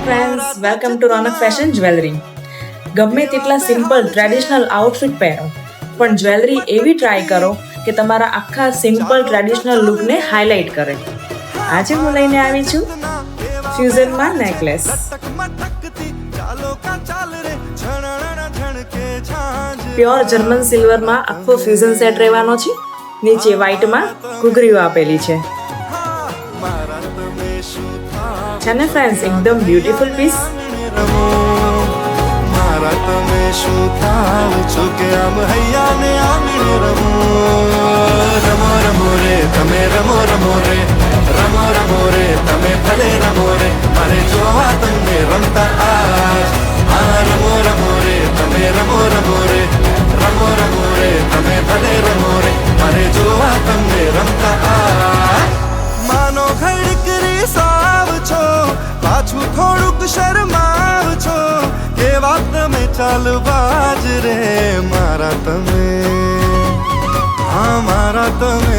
Friends, welcome to Ronak fashion jewellery. ગમે તેટલા simple traditional outfit પહેરો, પણ જ્વેલરી એવી ટ્રાય કરો કે તમારા આખા સિમ્પલ ટ્રેડિશનલ લુકને હાઇલાઇટ કરે. આજે હું લઈને આવી છું ફ્યુઝનમાં નેકલેસ. પ્યોર જર્મન સિલ્વરમાં આખો ફ્યુઝન સેટ રહેવાનો છે. નીચે વ્હાઇટમાં ઘૂઘરીઓ આપેલી છે ને ફ્રેન્ડ્સ, એકદમ બ્યુટીફુલ પીસ. મારા તમે શું થાવ છો કે આમ હૈયાને આમીને રમો રમો રમો રે તમે રમો રમો રે રમો રમો રે તમે ભલે રમો રે મારે જોવા તમને રમતા આજ આ રમો રમો રે તમે રમો રમો રે રમો રમો રે તમે ભલે રમો રે મારે જોવા તમને રમતા આજ માનો ખડકરી સાવ છો પાછું થોડુંક શરમાવ છો કેવા તમે ચાલવાજ રે મારા તમે હા મારા તમે